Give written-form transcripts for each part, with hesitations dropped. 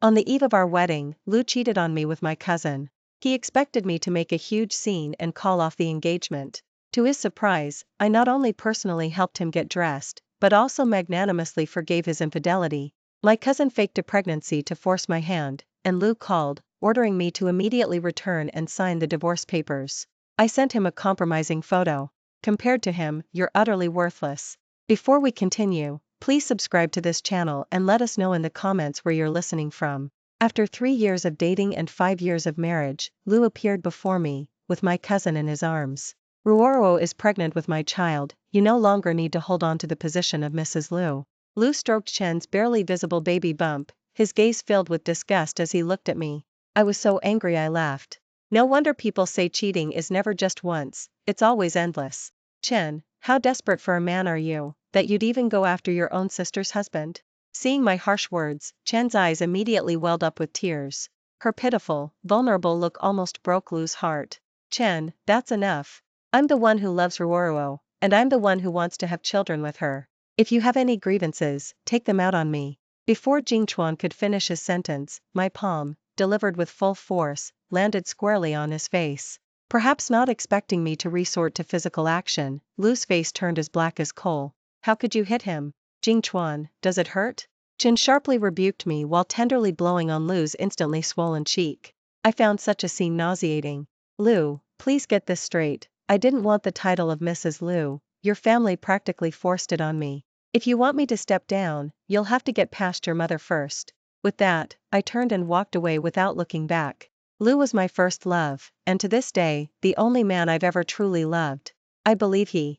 On the eve of our wedding, Lu cheated on me with my cousin. He expected me to make a huge scene and call off the engagement. To his surprise, I not only personally helped him get dressed, but also magnanimously forgave his infidelity. My cousin faked a pregnancy to force my hand, and Lu called, ordering me to immediately return and sign the divorce papers. I sent him a compromising photo. Compared to him, you're utterly worthless. Before we continue, please subscribe to this channel and let us know in the comments where you're listening from. After 3 years of dating and 5 years of marriage, Lu appeared before me, with my cousin in his arms. Ruoro is pregnant with my child, you no longer need to hold on to the position of Mrs. Lu. Lu stroked Chen's barely visible baby bump, his gaze filled with disgust as he looked at me. I was so angry I laughed. No wonder people say cheating is never just once, it's always endless. Chen, how desperate for a man are you, that you'd even go after your own sister's husband? Seeing my harsh words, Chen's eyes immediately welled up with tears. Her pitiful, vulnerable look almost broke Lu's heart. Chen, that's enough. I'm the one who loves Ruoro, and I'm the one who wants to have children with her. If you have any grievances, take them out on me. Before Jingchuan could finish his sentence, my palm, delivered with full force, landed squarely on his face. Perhaps not expecting me to resort to physical action, Lu's face turned as black as coal. How could you hit him? Jingchuan, does it hurt? Chen sharply rebuked me while tenderly blowing on Lu's instantly swollen cheek. I found such a scene nauseating. Lu, please get this straight. I didn't want the title of Mrs. Lu, your family practically forced it on me. If you want me to step down, you'll have to get past your mother first. With that, I turned and walked away without looking back. Lu was my first love, and to this day, the only man I've ever truly loved. I believe he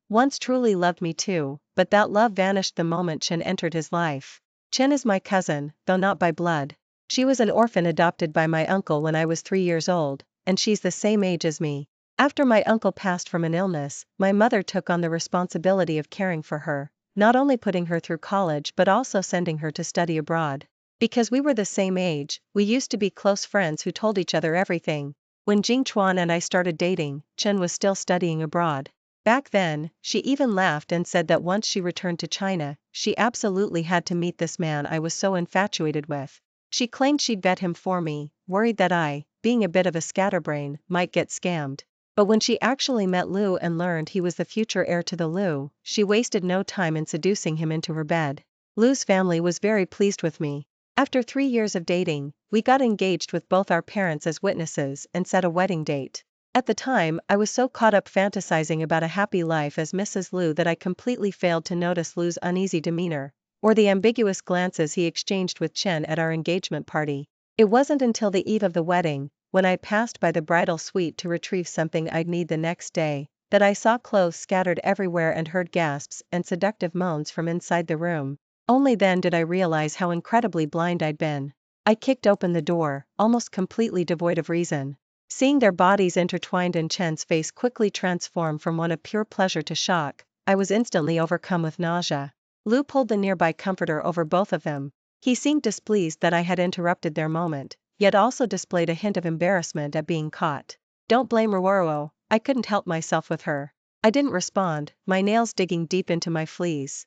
once truly loved me too, but that love vanished the moment Chen entered his life. Chen is my cousin, though not by blood. She was an orphan adopted by my uncle when I was 3 years old, and she's the same age as me. After my uncle passed from an illness, my mother took on the responsibility of caring for her, not only putting her through college but also sending her to study abroad. Because we were the same age, we used to be close friends who told each other everything. When Jingchuan and I started dating, Chen was still studying abroad. Back then, she even laughed and said that once she returned to China, she absolutely had to meet this man I was so infatuated with. She claimed she'd vet him for me, worried that I, being a bit of a scatterbrain, might get scammed. But when she actually met Lu and learned he was the future heir to the Lu, she wasted no time in seducing him into her bed. Lu's family was very pleased with me. After 3 years of dating, we got engaged with both our parents as witnesses and set a wedding date. At the time, I was so caught up fantasizing about a happy life as Mrs. Lu that I completely failed to notice Lu's uneasy demeanor, or the ambiguous glances he exchanged with Chen at our engagement party. It wasn't until the eve of the wedding, when I passed by the bridal suite to retrieve something I'd need the next day, that I saw clothes scattered everywhere and heard gasps and seductive moans from inside the room. Only then did I realize how incredibly blind I'd been. I kicked open the door, almost completely devoid of reason. Seeing their bodies intertwined and Chen's face quickly transform from one of pure pleasure to shock, I was instantly overcome with nausea. Lu pulled the nearby comforter over both of them. He seemed displeased that I had interrupted their moment, yet also displayed a hint of embarrassment at being caught. Don't blame Ruoro, I couldn't help myself with her. I didn't respond, my nails digging deep into my fleas.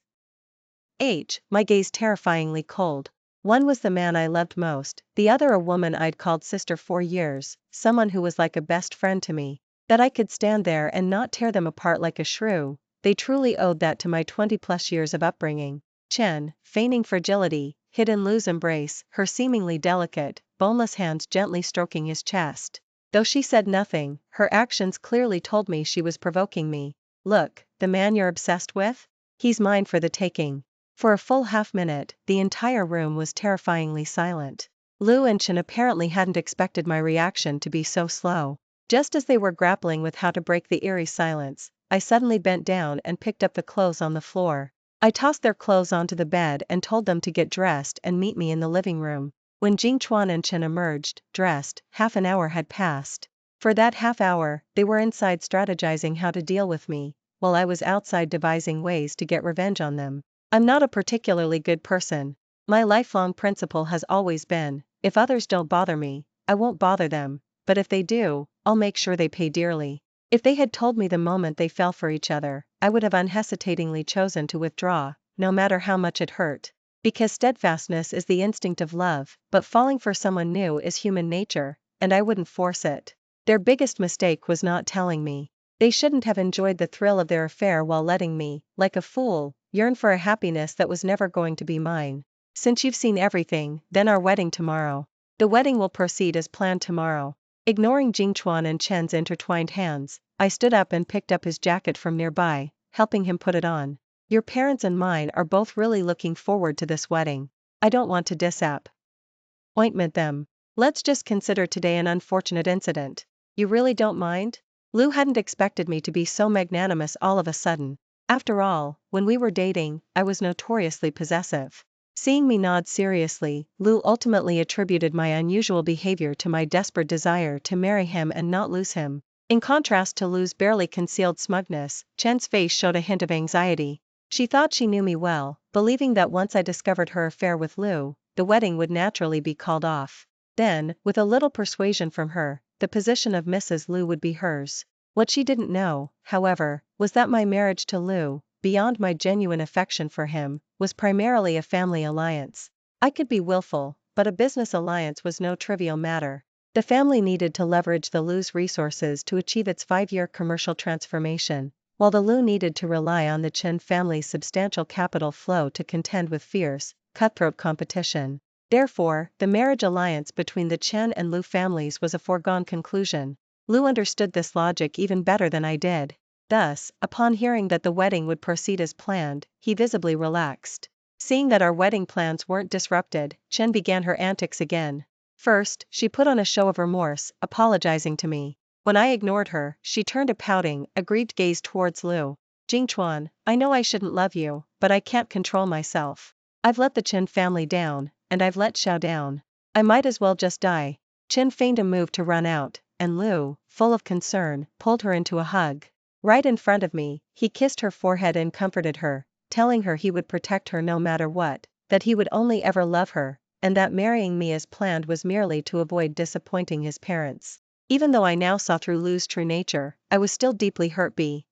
My gaze terrifyingly cold. One was the man I loved most, the other a woman I'd called sister 4 years, someone who was like a best friend to me. That I could stand there and not tear them apart like a shrew, they truly owed that to my 20+ years of upbringing. Chen, feigning fragility, hid in Lu's embrace, her seemingly delicate, boneless hands gently stroking his chest. Though she said nothing, her actions clearly told me she was provoking me. Look, the man you're obsessed with? He's mine for the taking. For a full half-minute, the entire room was terrifyingly silent. Lu and Chen apparently hadn't expected my reaction to be so slow. Just as they were grappling with how to break the eerie silence, I suddenly bent down and picked up the clothes on the floor. I tossed their clothes onto the bed and told them to get dressed and meet me in the living room. When Jingchuan and Chen emerged, dressed, half an hour had passed. For that half hour, they were inside strategizing how to deal with me, while I was outside devising ways to get revenge on them. I'm not a particularly good person. My lifelong principle has always been, if others don't bother me, I won't bother them, but if they do, I'll make sure they pay dearly. If they had told me the moment they fell for each other, I would have unhesitatingly chosen to withdraw, no matter how much it hurt. Because steadfastness is the instinct of love, but falling for someone new is human nature, and I wouldn't force it. Their biggest mistake was not telling me. They shouldn't have enjoyed the thrill of their affair while letting me, like a fool, yearn for a happiness that was never going to be mine. Since you've seen everything, then our wedding tomorrow. The wedding will proceed as planned tomorrow. Ignoring Jingchuan and Chen's intertwined hands, I stood up and picked up his jacket from nearby, helping him put it on. Your parents and mine are both really looking forward to this wedding. I don't want to disappoint them. Let's just consider today an unfortunate incident. You really don't mind? Lou hadn't expected me to be so magnanimous all of a sudden. After all, when we were dating, I was notoriously possessive. Seeing me nod seriously, Lou ultimately attributed my unusual behavior to my desperate desire to marry him and not lose him. In contrast to Lou's barely concealed smugness, Chen's face showed a hint of anxiety. She thought she knew me well, believing that once I discovered her affair with Lou, the wedding would naturally be called off. Then, with a little persuasion from her, the position of Mrs. Lou would be hers. What she didn't know, however, was that my marriage to Lou, beyond my genuine affection for him, was primarily a family alliance. I could be willful, but a business alliance was no trivial matter. The family needed to leverage the Lou's resources to achieve its 5-year commercial transformation, while the Lou needed to rely on the Chen family's substantial capital flow to contend with fierce, cutthroat competition. Therefore, the marriage alliance between the Chen and Lou families was a foregone conclusion. Lou understood this logic even better than I did. Thus, upon hearing that the wedding would proceed as planned, he visibly relaxed. Seeing that our wedding plans weren't disrupted, Chen began her antics again. First, she put on a show of remorse, apologizing to me. When I ignored her, she turned a pouting, aggrieved gaze towards Lou. Jingchuan, I know I shouldn't love you, but I can't control myself. I've let the Chen family down, and I've let Xiao down. I might as well just die. Chen feigned a move to run out, and Lou, full of concern, pulled her into a hug. Right in front of me, he kissed her forehead and comforted her, telling her he would protect her no matter what, that he would only ever love her, and that marrying me as planned was merely to avoid disappointing his parents. Even though I now saw through Lou's true nature, I was still deeply hurt by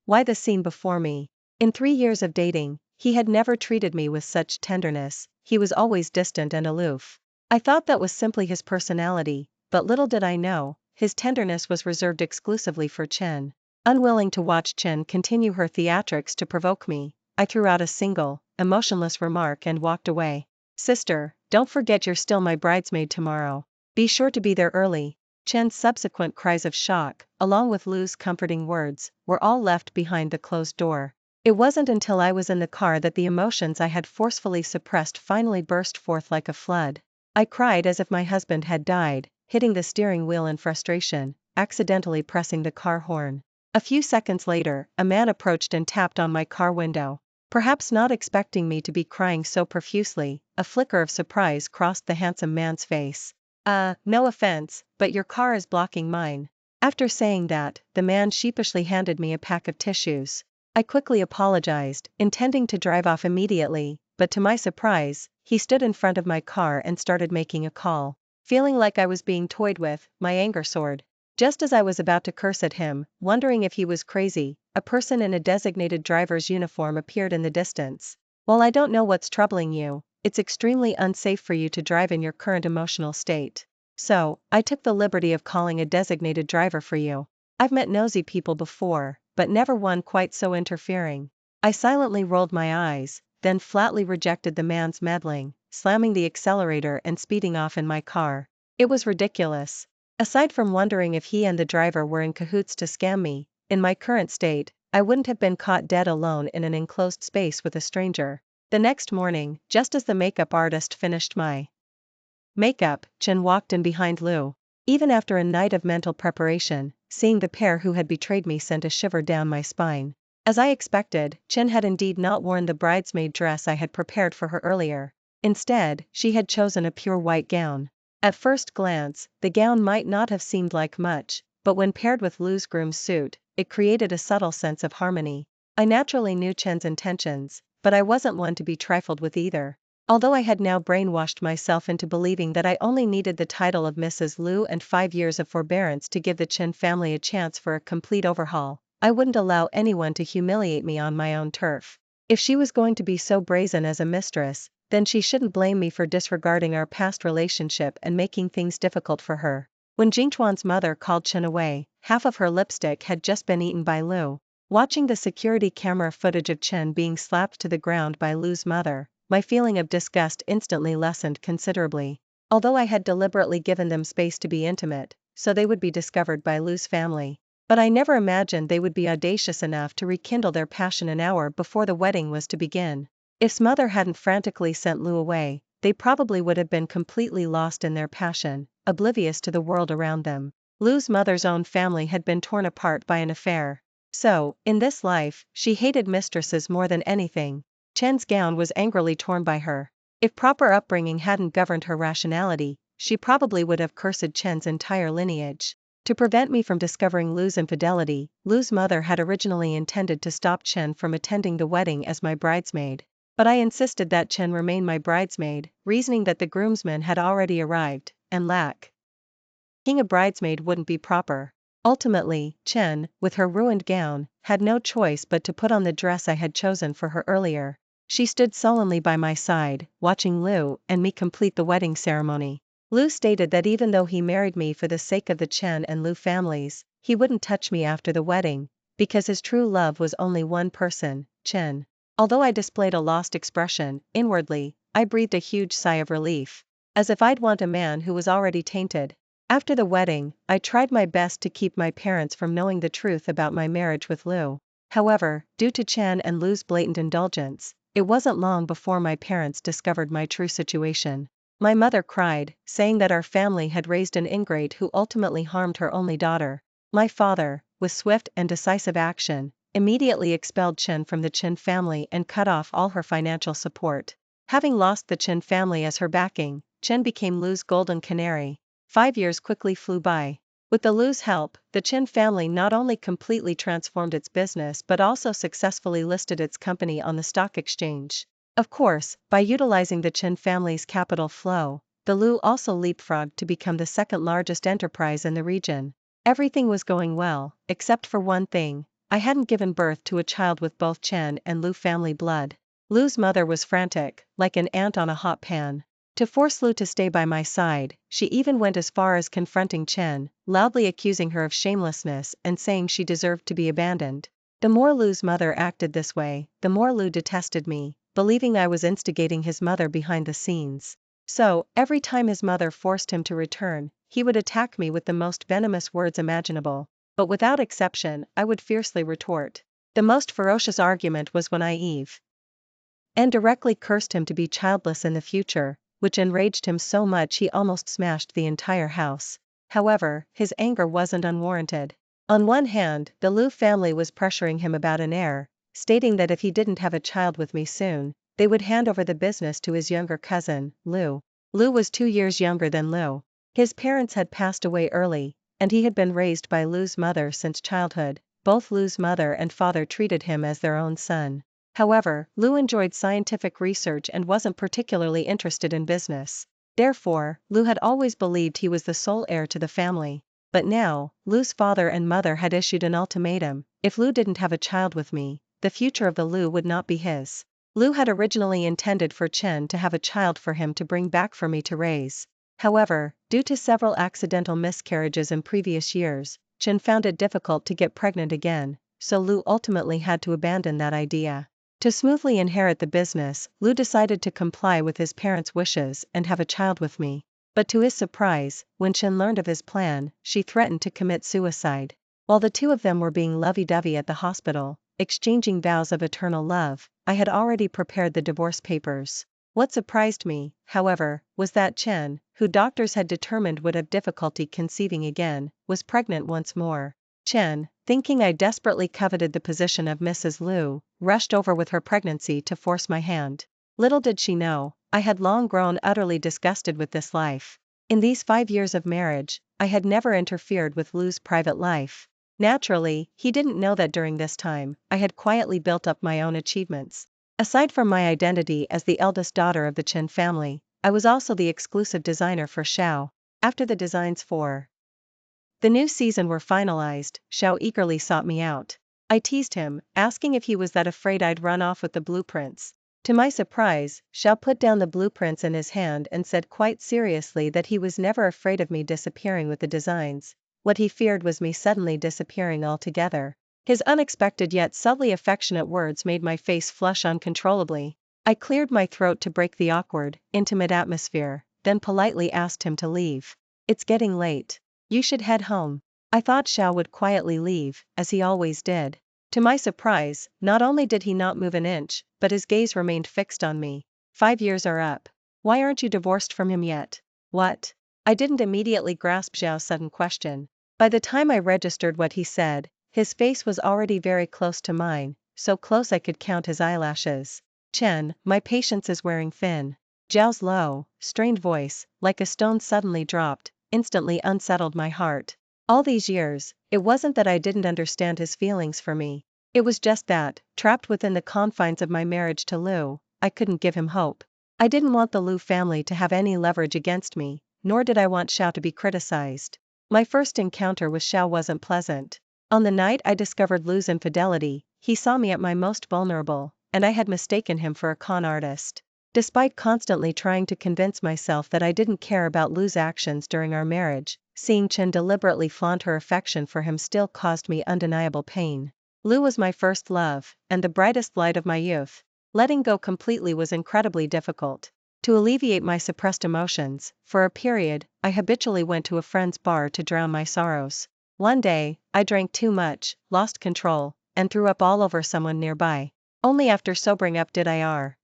why the scene before me. In 3 years of dating, he had never treated me with such tenderness. He was always distant and aloof. I thought that was simply his personality, but little did I know, his tenderness was reserved exclusively for Chen. Unwilling to watch Chen continue her theatrics to provoke me, I threw out a single, emotionless remark and walked away. Sister, don't forget you're still my bridesmaid tomorrow. Be sure to be there early. Chen's subsequent cries of shock, along with Lou's comforting words, were all left behind the closed door. It wasn't until I was in the car that the emotions I had forcefully suppressed finally burst forth like a flood. I cried as if my husband had died, hitting the steering wheel in frustration, accidentally pressing the car horn. A few seconds later, a man approached and tapped on my car window. Perhaps not expecting me to be crying so profusely, a flicker of surprise crossed the handsome man's face. No offense, but your car is blocking mine. After saying that, the man sheepishly handed me a pack of tissues. I quickly apologized, intending to drive off immediately, but to my surprise, he stood in front of my car and started making a call. Feeling like I was being toyed with, my anger soared. Just as I was about to curse at him, wondering if he was crazy, a person in a designated driver's uniform appeared in the distance. While I don't know what's troubling you, it's extremely unsafe for you to drive in your current emotional state. So, I took the liberty of calling a designated driver for you. I've met nosy people before, but never one quite so interfering. I silently rolled my eyes, then flatly rejected the man's meddling, slamming the accelerator and speeding off in my car. It was ridiculous. Aside from wondering if he and the driver were in cahoots to scam me, in my current state, I wouldn't have been caught dead alone in an enclosed space with a stranger. The next morning, just as the makeup artist finished my makeup, Chen walked in behind Lou. Even after a night of mental preparation, seeing the pair who had betrayed me sent a shiver down my spine. As I expected, Chen had indeed not worn the bridesmaid dress I had prepared for her earlier. Instead, she had chosen a pure white gown. At first glance, the gown might not have seemed like much, but when paired with Lou's groom's suit, it created a subtle sense of harmony. I naturally knew Chen's intentions, but I wasn't one to be trifled with either. Although I had now brainwashed myself into believing that I only needed the title of Mrs. Lou and 5 years of forbearance to give the Chen family a chance for a complete overhaul, I wouldn't allow anyone to humiliate me on my own turf. If she was going to be so brazen as a mistress, then she shouldn't blame me for disregarding our past relationship and making things difficult for her. When Jingchuan's mother called Chen away, half of her lipstick had just been eaten by Lu. Watching the security camera footage of Chen being slapped to the ground by Lu's mother, my feeling of disgust instantly lessened considerably. Although I had deliberately given them space to be intimate, so they would be discovered by Lu's family. But I never imagined they would be audacious enough to rekindle their passion an hour before the wedding was to begin. If mother hadn't frantically sent Lu away, they probably would have been completely lost in their passion, oblivious to the world around them. Lu's mother's own family had been torn apart by an affair. So, in this life, she hated mistresses more than anything. Chen's gown was angrily torn by her. If proper upbringing hadn't governed her rationality, she probably would have cursed Chen's entire lineage. To prevent me from discovering Lu's infidelity, Lu's mother had originally intended to stop Chen from attending the wedding as my bridesmaid. But I insisted that Chen remain my bridesmaid, reasoning that the groomsmen had already arrived, and lacking a bridesmaid wouldn't be proper. Ultimately, Chen, with her ruined gown, had no choice but to put on the dress I had chosen for her earlier. She stood sullenly by my side, watching Lu and me complete the wedding ceremony. Lu stated that even though he married me for the sake of the Chen and Lu families, he wouldn't touch me after the wedding, because his true love was only one person, Chen. Although I displayed a lost expression, inwardly, I breathed a huge sigh of relief. As if I'd want a man who was already tainted. After the wedding, I tried my best to keep my parents from knowing the truth about my marriage with Lu. However, due to Chen and Lu's blatant indulgence, it wasn't long before my parents discovered my true situation. My mother cried, saying that our family had raised an ingrate who ultimately harmed her only daughter. My father, with swift and decisive action, immediately expelled Chen from the Chen family and cut off all her financial support. Having lost the Chen family as her backing, Chen became Lu's golden canary. 5 years quickly flew by. With the Lu's help, the Chen family not only completely transformed its business but also successfully listed its company on the stock exchange. Of course, by utilizing the Chen family's capital flow, the Lu also leapfrogged to become the second largest enterprise in the region. Everything was going well, except for one thing: I hadn't given birth to a child with both Chen and Lu family blood. Lu's mother was frantic, like an ant on a hot pan. To force Lu to stay by my side, she even went as far as confronting Chen, loudly accusing her of shamelessness and saying she deserved to be abandoned. The more Lu's mother acted this way, the more Lu detested me, believing I was instigating his mother behind the scenes. So, every time his mother forced him to return, he would attack me with the most venomous words imaginable. But without exception, I would fiercely retort. The most ferocious argument was when I directly cursed him to be childless in the future, which enraged him so much he almost smashed the entire house. However, his anger wasn't unwarranted. On one hand, the Lu family was pressuring him about an heir, stating that if he didn't have a child with me soon, they would hand over the business to his younger cousin, Lu. Lu was 2 years younger than Lu. His parents had passed away early, and he had been raised by Lu's mother since childhood. Both Lu's mother and father treated him as their own son. However, Lu enjoyed scientific research and wasn't particularly interested in business. Therefore, Lu had always believed he was the sole heir to the family. But now, Lu's father and mother had issued an ultimatum: if Lu didn't have a child with me, the future of the Lu would not be his. Lu had originally intended for Chen to have a child for him to bring back for me to raise. However, due to several accidental miscarriages in previous years, Chen found it difficult to get pregnant again, so Lu ultimately had to abandon that idea. To smoothly inherit the business, Lu decided to comply with his parents' wishes and have a child with me. But to his surprise, when Chen learned of his plan, she threatened to commit suicide. While the two of them were being lovey-dovey at the hospital, exchanging vows of eternal love, I had already prepared the divorce papers. What surprised me, however, was that Chen, who doctors had determined would have difficulty conceiving again, was pregnant once more. Chen, thinking I desperately coveted the position of Mrs. Lu, rushed over with her pregnancy to force my hand. Little did she know, I had long grown utterly disgusted with this life. In these 5 years of marriage, I had never interfered with Lu's private life. Naturally, he didn't know that during this time, I had quietly built up my own achievements. Aside from my identity as the eldest daughter of the Chen family, I was also the exclusive designer for Xiao. After the designs for the new season were finalized, Xiao eagerly sought me out. I teased him, asking if he was that afraid I'd run off with the blueprints. To my surprise, Xiao put down the blueprints in his hand and said quite seriously that he was never afraid of me disappearing with the designs. What he feared was me suddenly disappearing altogether. His unexpected yet subtly affectionate words made my face flush uncontrollably. I cleared my throat to break the awkward, intimate atmosphere, then politely asked him to leave. It's getting late. You should head home. I thought Xiao would quietly leave, as he always did. To my surprise, not only did he not move an inch, but his gaze remained fixed on me. 5 years are up. Why aren't you divorced from him yet? What? I didn't immediately grasp Xiao's sudden question. By the time I registered what he said, his face was already very close to mine, so close I could count his eyelashes. Chen, my patience is wearing thin. Zhao's low, strained voice, like a stone suddenly dropped, instantly unsettled my heart. All these years, it wasn't that I didn't understand his feelings for me. It was just that, trapped within the confines of my marriage to Lu, I couldn't give him hope. I didn't want the Lu family to have any leverage against me, nor did I want Xiao to be criticized. My first encounter with Xiao wasn't pleasant. On the night I discovered Lu's infidelity, he saw me at my most vulnerable, and I had mistaken him for a con artist. Despite constantly trying to convince myself that I didn't care about Lu's actions during our marriage, seeing Chen deliberately flaunt her affection for him still caused me undeniable pain. Lu was my first love, and the brightest light of my youth. Letting go completely was incredibly difficult. To alleviate my suppressed emotions, for a period, I habitually went to a friend's bar to drown my sorrows. One day, I drank too much, lost control, and threw up all over someone nearby. Only after sobering up did I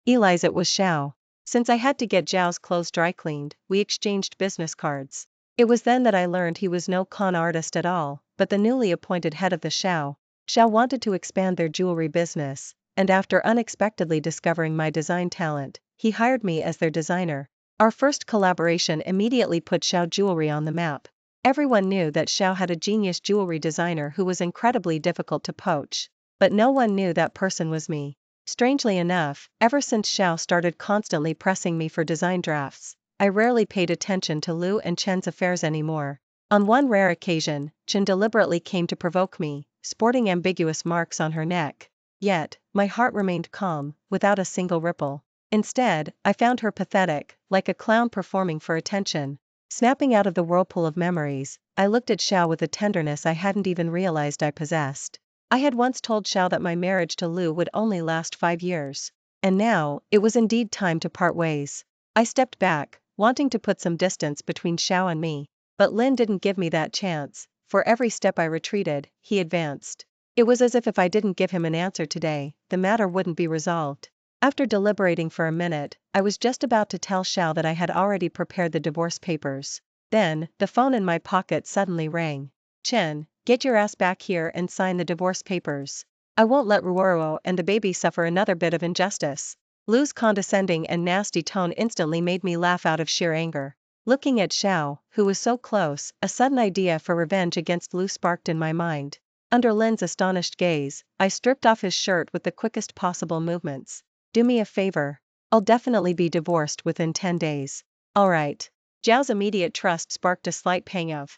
realize it was Xiao. Since I had to get Zhao's clothes dry cleaned, we exchanged business cards. It was then that I learned he was no con artist at all, but the newly appointed head of the Xiao. Xiao wanted to expand their jewelry business, and after unexpectedly discovering my design talent, he hired me as their designer. Our first collaboration immediately put Xiao Jewelry on the map. Everyone knew that Xiao had a genius jewelry designer who was incredibly difficult to poach. But no one knew that person was me. Strangely enough, ever since Xiao started constantly pressing me for design drafts, I rarely paid attention to Lu and Chen's affairs anymore. On one rare occasion, Chen deliberately came to provoke me, sporting ambiguous marks on her neck. Yet, my heart remained calm, without a single ripple. Instead, I found her pathetic, like a clown performing for attention. Snapping out of the whirlpool of memories, I looked at Xiao with a tenderness I hadn't even realized I possessed. I had once told Xiao that my marriage to Lu would only last 5 years. And now, it was indeed time to part ways. I stepped back, wanting to put some distance between Xiao and me. But Lin didn't give me that chance. For every step I retreated, he advanced. It was as if I didn't give him an answer today, the matter wouldn't be resolved. After deliberating for a minute, I was just about to tell Xiao that I had already prepared the divorce papers. Then, the phone in my pocket suddenly rang. Chen, get your ass back here and sign the divorce papers. I won't let Ruoro and the baby suffer another bit of injustice. Lu's condescending and nasty tone instantly made me laugh out of sheer anger. Looking at Xiao, who was so close, a sudden idea for revenge against Lu sparked in my mind. Under Lin's astonished gaze, I stripped off his shirt with the quickest possible movements. Do me a favor. I'll definitely be divorced within 10 days. Alright. Zhao's immediate trust sparked a slight pang of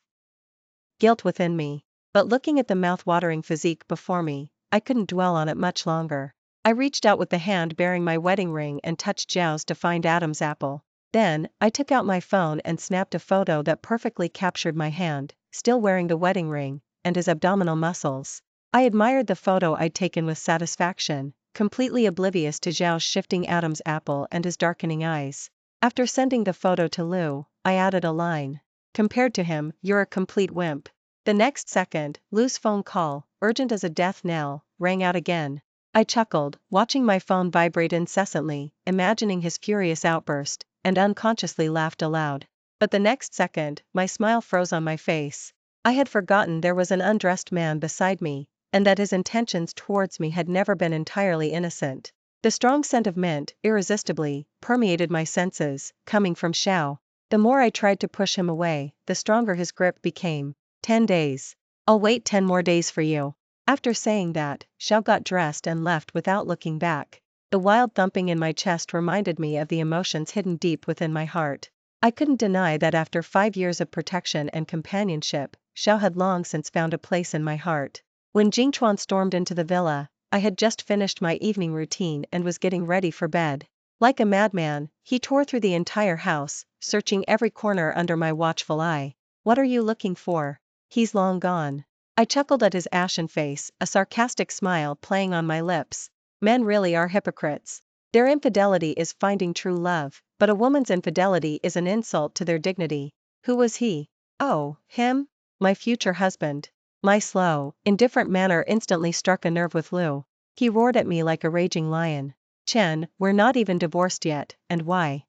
guilt within me. But looking at the mouth-watering physique before me, I couldn't dwell on it much longer. I reached out with the hand bearing my wedding ring and touched Zhao's to find Adam's apple. Then, I took out my phone and snapped a photo that perfectly captured my hand, still wearing the wedding ring, and his abdominal muscles. I admired the photo I'd taken with satisfaction, completely oblivious to Zhao's shifting Adam's apple and his darkening eyes. After sending the photo to Lu, I added a line. Compared to him, you're a complete wimp. The next second, Lu's phone call, urgent as a death knell, rang out again. I chuckled, watching my phone vibrate incessantly, imagining his furious outburst, and unconsciously laughed aloud. But the next second, my smile froze on my face. I had forgotten there was an undressed man beside me, and that his intentions towards me had never been entirely innocent. The strong scent of mint, irresistibly, permeated my senses, coming from Xiao. The more I tried to push him away, the stronger his grip became. 10 days. I'll wait 10 more days for you. After saying that, Xiao got dressed and left without looking back. The wild thumping in my chest reminded me of the emotions hidden deep within my heart. I couldn't deny that after 5 years of protection and companionship, Xiao had long since found a place in my heart. When Jingchuan stormed into the villa, I had just finished my evening routine and was getting ready for bed. Like a madman, he tore through the entire house, searching every corner under my watchful eye. What are you looking for? He's long gone. I chuckled at his ashen face, a sarcastic smile playing on my lips. Men really are hypocrites. Their infidelity is finding true love, but a woman's infidelity is an insult to their dignity. Who was he? Oh, him? My future husband. My slow, indifferent manner instantly struck a nerve with Lu. He roared at me like a raging lion. Chen, we're not even divorced yet, and why?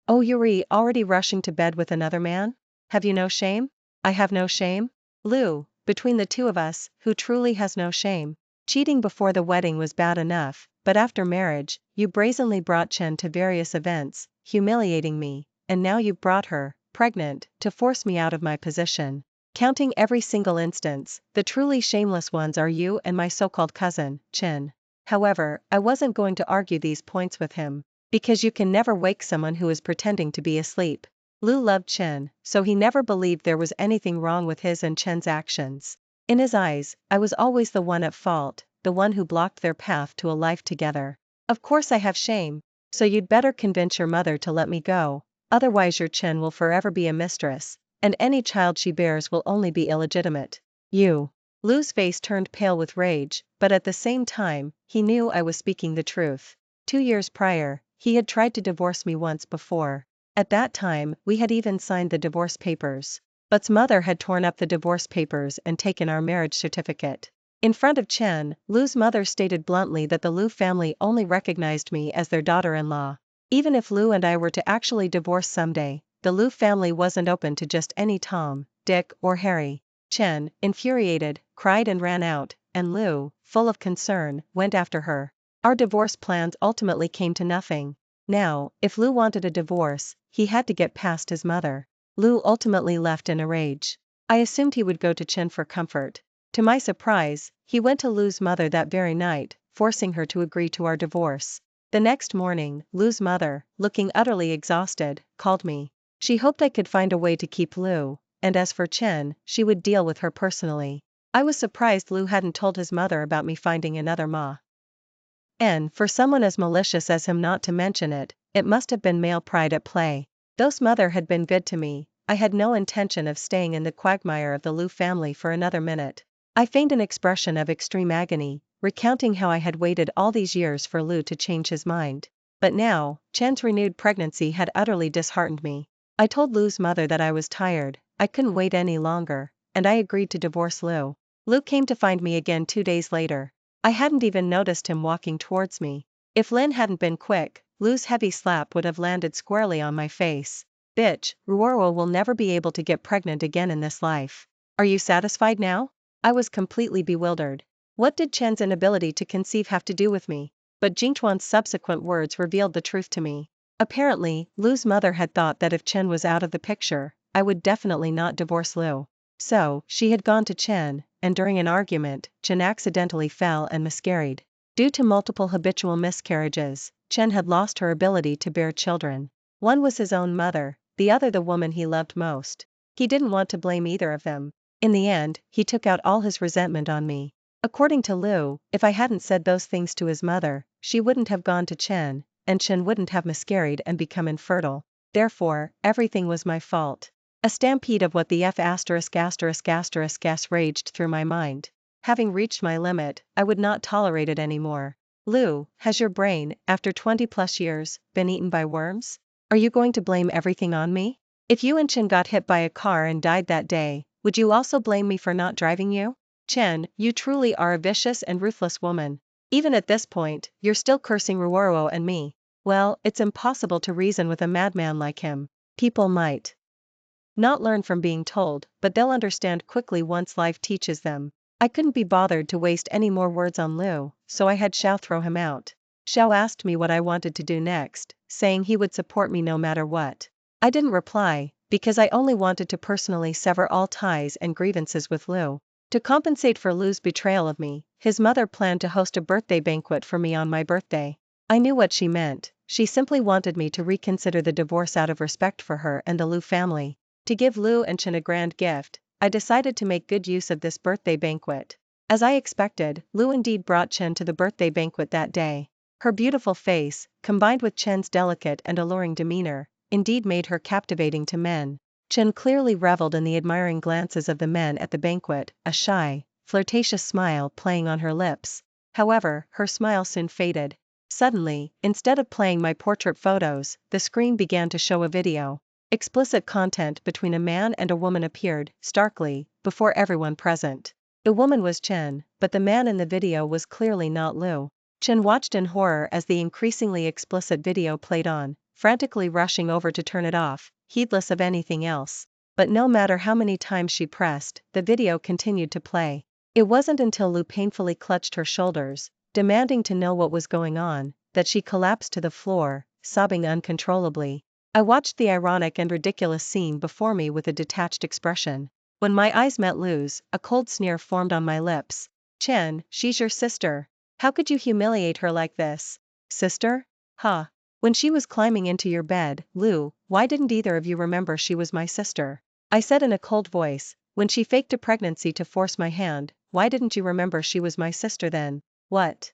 Oh, Yuri, already rushing to bed with another man? Have you no shame? I have no shame? Lu, between the two of us, who truly has no shame? Cheating before the wedding was bad enough, but after marriage, you brazenly brought Chen to various events, humiliating me, and now you've brought her, pregnant, to force me out of my position. Counting every single instance, the truly shameless ones are you and my so-called cousin, Chen. However, I wasn't going to argue these points with him. Because you can never wake someone who is pretending to be asleep. Lu loved Chen, so he never believed there was anything wrong with his and Chen's actions. In his eyes, I was always the one at fault, the one who blocked their path to a life together. Of course I have shame, so you'd better convince your mother to let me go, otherwise your Chen will forever be a mistress, and any child she bears will only be illegitimate. You. Lu's face turned pale with rage, but at the same time, he knew I was speaking the truth. 2 years prior, he had tried to divorce me once before. At that time, we had even signed the divorce papers. But's mother had torn up the divorce papers and taken our marriage certificate. In front of Chen, Lu's mother stated bluntly that the Lu family only recognized me as their daughter-in-law. Even if Lu and I were to actually divorce someday, the Lu family wasn't open to just any Tom, Dick, or Harry. Chen, infuriated, cried and ran out, and Lu, full of concern, went after her. Our divorce plans ultimately came to nothing. Now, if Lu wanted a divorce, he had to get past his mother. Lu ultimately left in a rage. I assumed he would go to Chen for comfort. To my surprise, he went to Lu's mother that very night, forcing her to agree to our divorce. The next morning, Lu's mother, looking utterly exhausted, called me. She hoped I could find a way to keep Lu, and as for Chen, she would deal with her personally. I was surprised Lu hadn't told his mother about me finding another ma. And for someone as malicious as him not to mention it, it must have been male pride at play. Though's mother had been good to me, I had no intention of staying in the quagmire of the Lu family for another minute. I feigned an expression of extreme agony, recounting how I had waited all these years for Lu to change his mind. But now, Chen's renewed pregnancy had utterly disheartened me. I told Lu's mother that I was tired, I couldn't wait any longer, and I agreed to divorce Lu. Lu came to find me again 2 days later. I hadn't even noticed him walking towards me. If Lin hadn't been quick, Lu's heavy slap would have landed squarely on my face. Bitch, Ruoro will never be able to get pregnant again in this life. Are you satisfied now? I was completely bewildered. What did Chen's inability to conceive have to do with me? But Jingchuan's subsequent words revealed the truth to me. Apparently, Lu's mother had thought that if Chen was out of the picture, I would definitely not divorce Lu. So, she had gone to Chen, and during an argument, Chen accidentally fell and miscarried. Due to multiple habitual miscarriages, Chen had lost her ability to bear children. One was his own mother, the other the woman he loved most. He didn't want to blame either of them. In the end, he took out all his resentment on me. According to Lu, if I hadn't said those things to his mother, she wouldn't have gone to Chen, and Chen wouldn't have miscarried and become infertile. Therefore, everything was my fault. A stampede of what the F*** raged through my mind. Having reached my limit, I would not tolerate it anymore. Lu, has your brain, after 20+ years, been eaten by worms? Are you going to blame everything on me? If you and Chen got hit by a car and died that day, would you also blame me for not driving you? Chen, you truly are a vicious and ruthless woman. Even at this point, you're still cursing Ruoro and me. Well, it's impossible to reason with a madman like him. People might not learn from being told, but they'll understand quickly once life teaches them. I couldn't be bothered to waste any more words on Lu, so I had Xiao throw him out. Xiao asked me what I wanted to do next, saying he would support me no matter what. I didn't reply, because I only wanted to personally sever all ties and grievances with Lu. To compensate for Lu's betrayal of me, his mother planned to host a birthday banquet for me on my birthday. I knew what she meant. She simply wanted me to reconsider the divorce out of respect for her and the Lu family. To give Lu and Chen a grand gift, I decided to make good use of this birthday banquet. As I expected, Lu indeed brought Chen to the birthday banquet that day. Her beautiful face, combined with Chen's delicate and alluring demeanor, indeed made her captivating to men. Chen clearly reveled in the admiring glances of the men at the banquet, a shy, flirtatious smile playing on her lips. However, her smile soon faded. Suddenly, instead of playing my portrait photos, the screen began to show a video. Explicit content between a man and a woman appeared, starkly, before everyone present. The woman was Chen, but the man in the video was clearly not Lu. Chen watched in horror as the increasingly explicit video played on, frantically rushing over to turn it off, heedless of anything else. But no matter how many times she pressed, the video continued to play. It wasn't until Lu painfully clutched her shoulders, demanding to know what was going on, that she collapsed to the floor, sobbing uncontrollably. I watched the ironic and ridiculous scene before me with a detached expression. When my eyes met Lu's, a cold sneer formed on my lips. Chen, she's your sister. How could you humiliate her like this? Sister? Huh. When she was climbing into your bed, Lu, why didn't either of you remember she was my sister? I said in a cold voice. When she faked a pregnancy to force my hand, why didn't you remember she was my sister then? What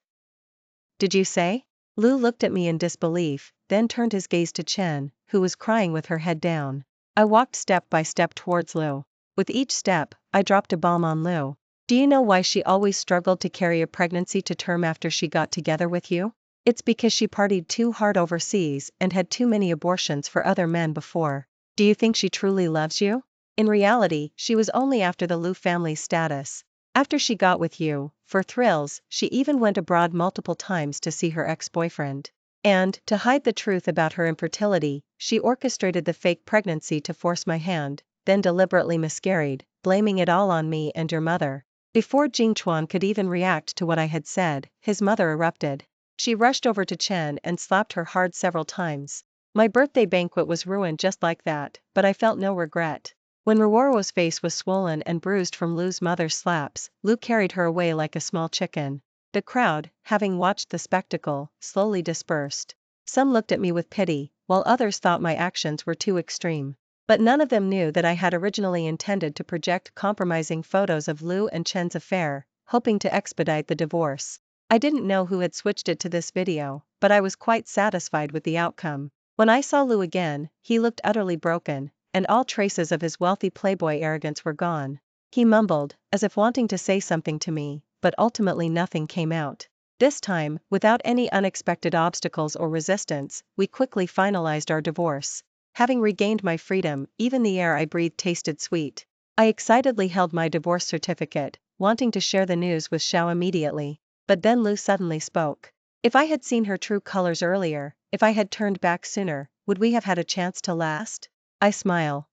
did you say? Lu looked at me in disbelief, then turned his gaze to Chen, who was crying with her head down. I walked step by step towards Lu. With each step, I dropped a bomb on Lu. Do you know why she always struggled to carry a pregnancy to term after she got together with you? It's because she partied too hard overseas and had too many abortions for other men before. Do you think she truly loves you? In reality, she was only after the Lu family's status. After she got with you, for thrills, she even went abroad multiple times to see her ex-boyfriend. And, to hide the truth about her infertility, she orchestrated the fake pregnancy to force my hand, then deliberately miscarried, blaming it all on me and your mother. Before Jingchuan could even react to what I had said, his mother erupted. She rushed over to Chen and slapped her hard several times. My birthday banquet was ruined just like that, but I felt no regret. When Ruoro's face was swollen and bruised from Lu's mother's slaps, Lu carried her away like a small chicken. The crowd, having watched the spectacle, slowly dispersed. Some looked at me with pity, while others thought my actions were too extreme. But none of them knew that I had originally intended to project compromising photos of Lu and Chen's affair, hoping to expedite the divorce. I didn't know who had switched it to this video, but I was quite satisfied with the outcome. When I saw Lu again, he looked utterly broken, and all traces of his wealthy playboy arrogance were gone. He mumbled, as if wanting to say something to me, but ultimately nothing came out. This time, without any unexpected obstacles or resistance, we quickly finalized our divorce. Having regained my freedom, even the air I breathed tasted sweet. I excitedly held my divorce certificate, wanting to share the news with Xiao immediately. But then Lu suddenly spoke. If I had seen her true colors earlier, if I had turned back sooner, would we have had a chance to last? I smile.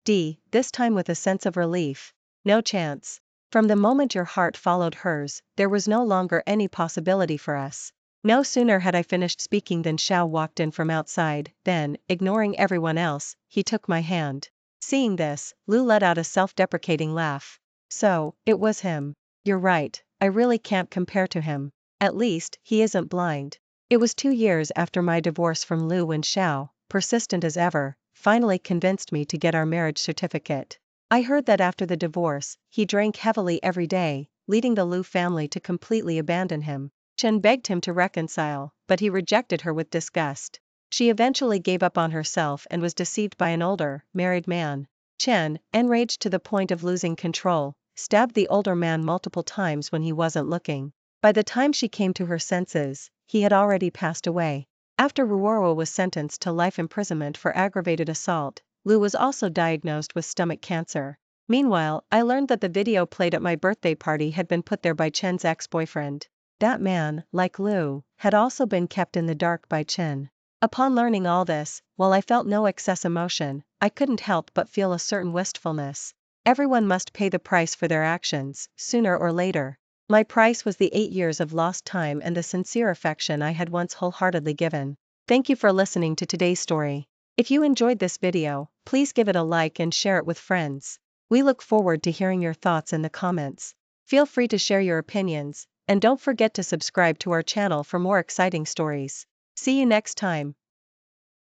This time with a sense of relief. No chance. From the moment your heart followed hers, there was no longer any possibility for us. No sooner had I finished speaking than Xiao walked in from outside, then, ignoring everyone else, he took my hand. Seeing this, Lu let out a self-deprecating laugh. So, it was him. You're right, I really can't compare to him. At least, he isn't blind. It was 2 years after my divorce from Lu when Xiao, persistent as ever, finally convinced me to get our marriage certificate. I heard that after the divorce, he drank heavily every day, leading the Lu family to completely abandon him. Chen begged him to reconcile, but he rejected her with disgust. She eventually gave up on herself and was deceived by an older, married man. Chen, enraged to the point of losing control, stabbed the older man multiple times when he wasn't looking. By the time she came to her senses, he had already passed away. After Ruoro was sentenced to life imprisonment for aggravated assault, Lu was also diagnosed with stomach cancer. Meanwhile, I learned that the video played at my birthday party had been put there by Chen's ex-boyfriend. That man, like Lu, had also been kept in the dark by Chen. Upon learning all this, while I felt no excess emotion, I couldn't help but feel a certain wistfulness. Everyone must pay the price for their actions, sooner or later. My price was the 8 years of lost time and the sincere affection I had once wholeheartedly given. Thank you for listening to today's story. If you enjoyed this video, please give it a like and share it with friends. We look forward to hearing your thoughts in the comments. Feel free to share your opinions, and don't forget to subscribe to our channel for more exciting stories. See you next time.